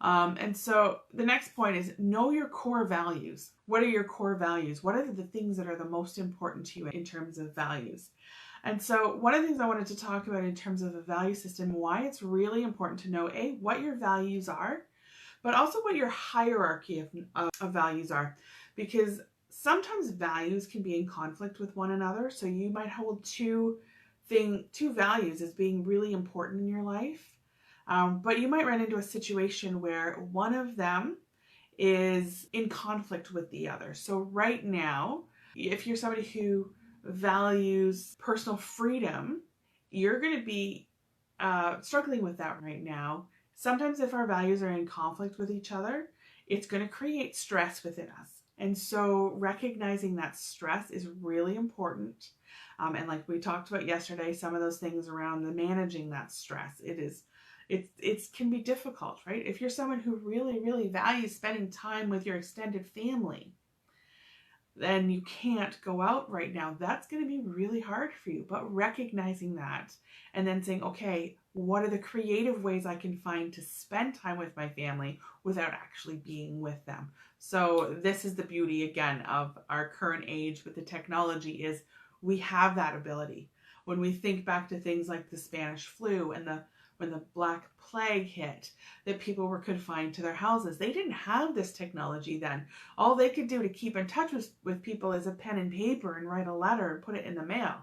And so the next point is know your core values. What are your core values? What are the things that are the most important to you in terms of values? And so one of the things I wanted to talk about in terms of a value system, why it's really important to know, what your values are, but also what your hierarchy of values are. Because sometimes values can be in conflict with one another. So you might hold two values as being really important in your life. But you might run into a situation where one of them is in conflict with the other. So right now, if you're somebody who values personal freedom, you're going to be struggling with that right now. Sometimes if our values are in conflict with each other, it's going to create stress within us. And so recognizing that stress is really important. And like we talked about yesterday, some of those things around the managing that stress, it can be difficult, right? If you're someone who really, really values spending time with your extended family, then you can't go out right now. That's going to be really hard for you. But recognizing that and then saying, okay, what are the creative ways I can find to spend time with my family without actually being with them? So this is the beauty, again, of our current age with the technology, is we have that ability. When we think back to things like the Spanish flu and when the Black Plague hit, that people were confined to their houses. They didn't have this technology then. All they could do to keep in touch with people is a pen and paper and write a letter and put it in the mail.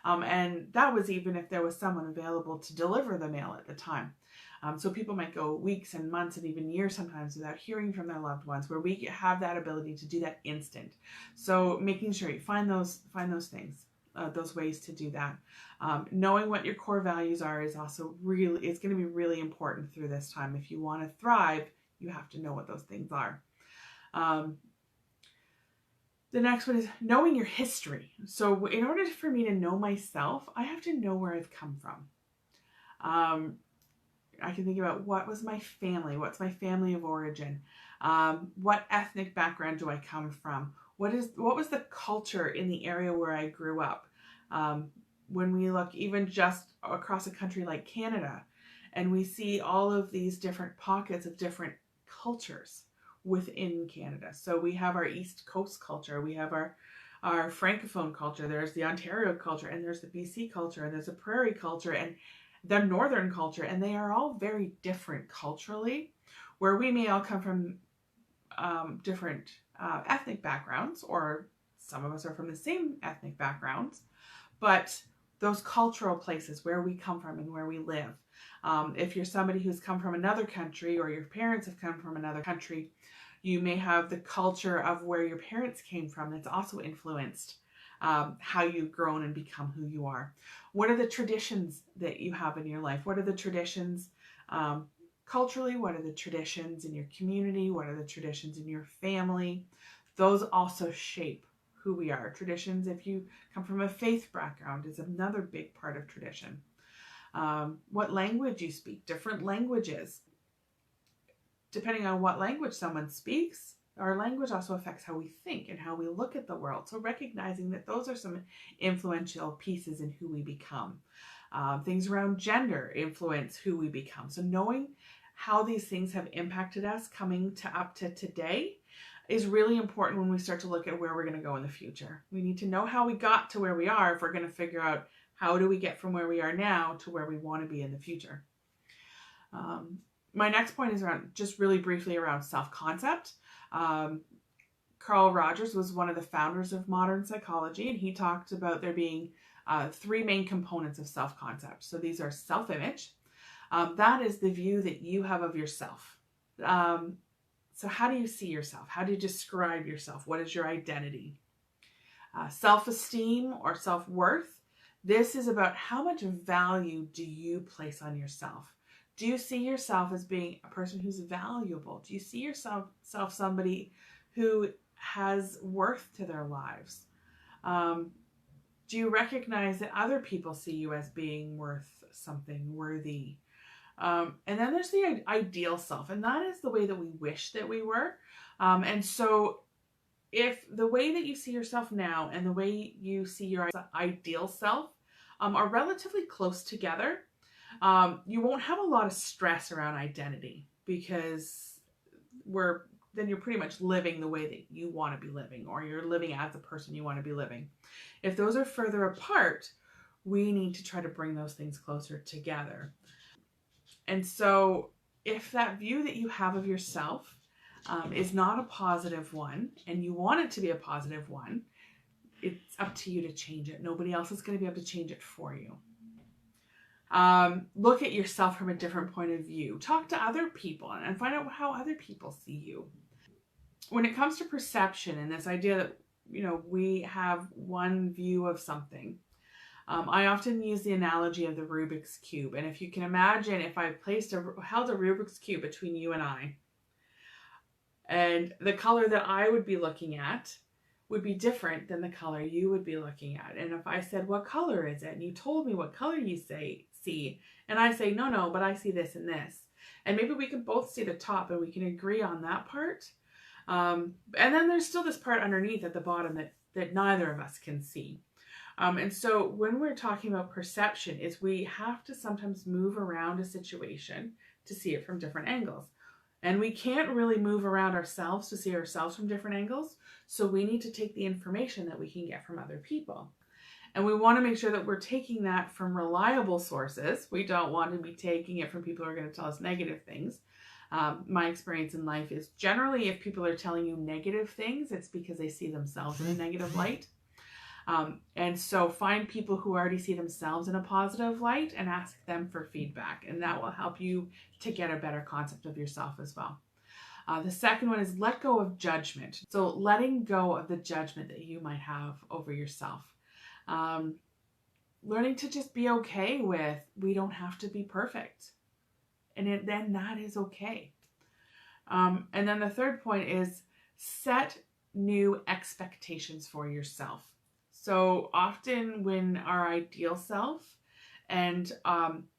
And that was even if there was someone available to deliver the mail at the time. So people might go weeks and months and even years sometimes without hearing from their loved ones, where we have that ability to do that instant. So making sure you find those things. Those ways to do that. Knowing what your core values are is also it's going to be really important through this time. If you want to thrive, you have to know what those things are. The next one is knowing your history. So in order for me to know myself, I have to know where I've come from. I can think about what was my family, what's my family of origin, what ethnic background do I come from, what was the culture in the area where I grew up. When we look even just across a country like Canada, and we see all of these different pockets of different cultures within Canada. So we have our East Coast culture, we have our Francophone culture, there's the Ontario culture, and there's the BC culture, and there's the Prairie culture, and the Northern culture, and they are all very different culturally, where we may all come from different ethnic backgrounds, or some of us are from the same ethnic backgrounds, but those cultural places where we come from and where we live. If you're somebody who's come from another country, or your parents have come from another country, you may have the culture of where your parents came from that's also influenced how you've grown and become who you are. What are the traditions that you have in your life? What are the traditions culturally? What are the traditions in your community? What are the traditions in your family? Those also shape who we are. Traditions, if you come from a faith background, is another big part of tradition. What language you speak, different languages. Depending on what language someone speaks, our language also affects how we think and how we look at the world. So recognizing that those are some influential pieces in who we become. Things around gender influence who we become. So knowing how these things have impacted us coming up to today is really important when we start to look at where we're going to go in the future. We need to know how we got to where we are if we're going to figure out how do we get from where we are now to where we want to be in the future. My next point is around, just really briefly, around self-concept. Carl Rogers was one of the founders of modern psychology, and he talked about there being three main components of self-concept. So these are self-image. That is the view that you have of yourself. So how do you see yourself? How do you describe yourself? What is your identity? Self-esteem or self-worth. This is about how much value do you place on yourself? Do you see yourself as being a person who's valuable? Do you see yourself somebody who has worth to their lives? Do you recognize that other people see you as being worth something, worthy? And then there's the ideal self, and that is the way that we wish that we were. And so if the way that you see yourself now and the way you see your ideal self are relatively close together, you won't have a lot of stress around identity, because then you're pretty much living the way that you want to be living, or you're living as the person you want to be living. If those are further apart, we need to try to bring those things closer together. And so if that view that you have of yourself is not a positive one, and you want it to be a positive one, it's up to you to change it. Nobody else is going to be able to change it for you. Look at yourself from a different point of view. Talk to other people and find out how other people see you. When it comes to perception and this idea that, we have one view of something, I often use the analogy of the Rubik's Cube. And if you can imagine, if I held a Rubik's Cube between you and I, and the color that I would be looking at would be different than the color you would be looking at. And if I said, what color is it? And you told me what color you see, and I say, no, but I see this and this. And maybe we can both see the top and we can agree on that part. And then there's still this part underneath at the bottom that neither of us can see. And so when we're talking about perception, is we have to sometimes move around a situation to see it from different angles. And we can't really move around ourselves to see ourselves from different angles. So we need to take the information that we can get from other people. And we want to make sure that we're taking that from reliable sources. We don't want to be taking it from people who are going to tell us negative things. My experience in life is generally if people are telling you negative things, it's because they see themselves in a negative light. And so find people who already see themselves in a positive light and ask them for feedback. And that will help you to get a better concept of yourself as well. The second one is let go of judgment. So letting go of the judgment that you might have over yourself. Learning to just be okay with, we don't have to be perfect. And then that is okay. And then the third point is set new expectations for yourself. So often when our ideal self and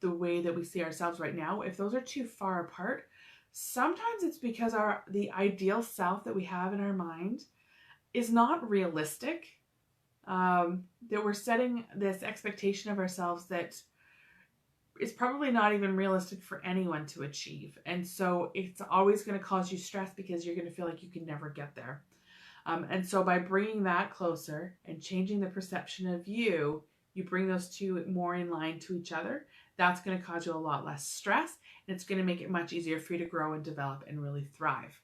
the way that we see ourselves right now, if those are too far apart, sometimes it's because the ideal self that we have in our mind is not realistic. That we're setting this expectation of ourselves that is probably not even realistic for anyone to achieve. And so it's always going to cause you stress because you're going to feel like you can never get there. And so by bringing that closer and changing the perception of you bring those two more in line to each other. That's going to cause you a lot less stress, and it's going to make it much easier for you to grow and develop and really thrive.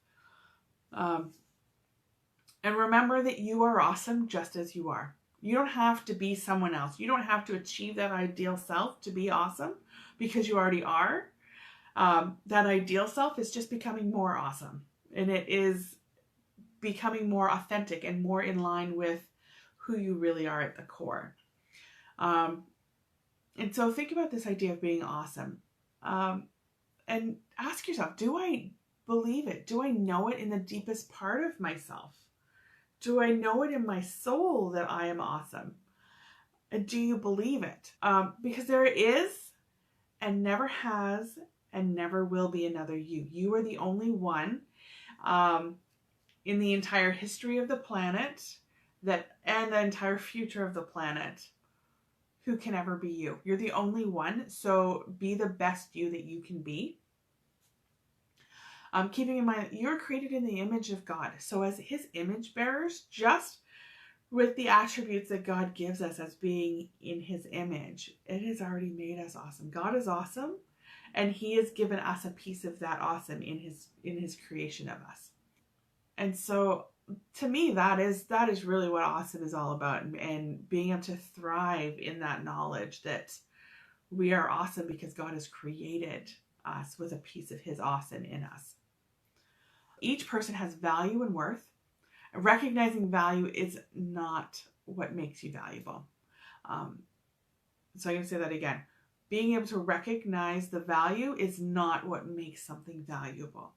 And remember that you are awesome just as you are. You don't have to be someone else. You don't have to achieve that ideal self to be awesome, because you already are. That ideal self is just becoming more awesome, and it is becoming more authentic and more in line with who you really are at the core. And so think about this idea of being awesome, and ask yourself, do I believe it? Do I know it in the deepest part of myself? Do I know it in my soul that I am awesome? And do you believe it? Because there is and never has and never will be another you. You are the only one in the entire history of the planet and the entire future of the planet who can ever be you. You're the only one, so be the best you that you can be. Keeping in mind, you're created in the image of God. So as his image bearers, just with the attributes that God gives us as being in his image, it has already made us awesome. God is awesome, and he has given us a piece of that awesome in his creation of us. And so to me, that is really what awesome is all about, and being able to thrive in that knowledge that we are awesome because God has created us with a piece of his awesome in us. Each person has value and worth. Recognizing value is not what makes you valuable. So I'm going to say that again. Being able to recognize the value is not what makes something valuable.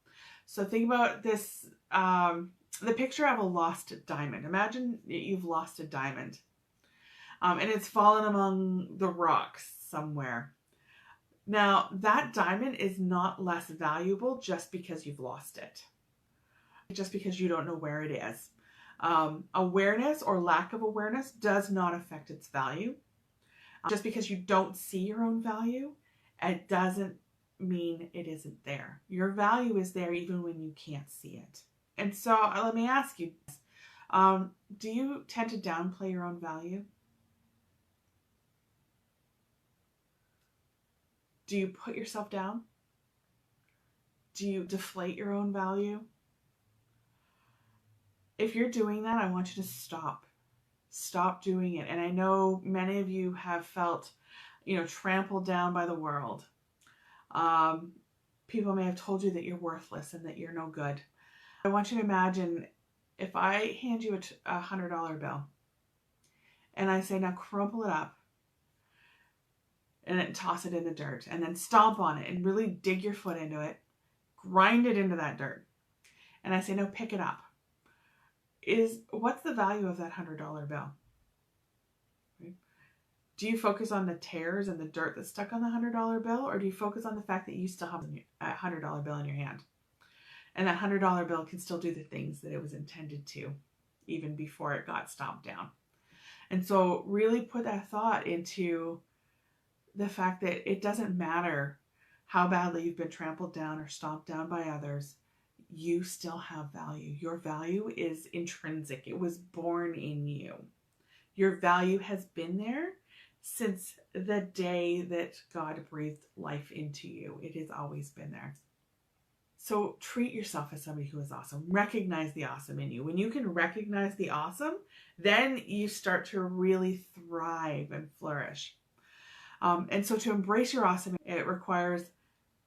So think about this, the picture of a lost diamond. Imagine you've lost a diamond, and it's fallen among the rocks somewhere. Now, that diamond is not less valuable just because you've lost it, just because you don't know where it is. Awareness or lack of awareness does not affect its value. Just because you don't see your own value, it doesn't mean it isn't there. Your value is there even when you can't see it. And so let me ask you, do you tend to downplay your own value? Do you put yourself down? Do you deflate your own value? If you're doing that, I want you to stop. Stop doing it. And I know many of you have felt, trampled down by the world. People may have told you that you're worthless and that you're no good. I want you to imagine if I hand you a $100 bill and I say, now crumple it up and then toss it in the dirt and then stomp on it and really dig your foot into it, grind it into that dirt. And I say, no, pick it up. What's the value of that $100 bill? Right? Do you focus on the tears and the dirt that's stuck on the $100 bill, or do you focus on the fact that you still have a $100 bill in your hand? And that $100 bill can still do the things that it was intended to, even before it got stomped down. And so really put that thought into the fact that it doesn't matter how badly you've been trampled down or stomped down by others. You still have value. Your value is intrinsic. It was born in you. Your value has been there since the day that God breathed life into you. It has always been there. So treat yourself as somebody who is awesome. Recognize the awesome in you. When you can recognize the awesome, then you start to really thrive and flourish. And so to embrace your awesome, it requires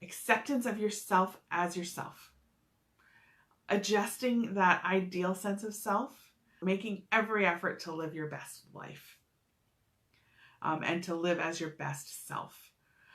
acceptance of yourself as yourself. Adjusting that ideal sense of self, making every effort to live your best life, and to live as your best self.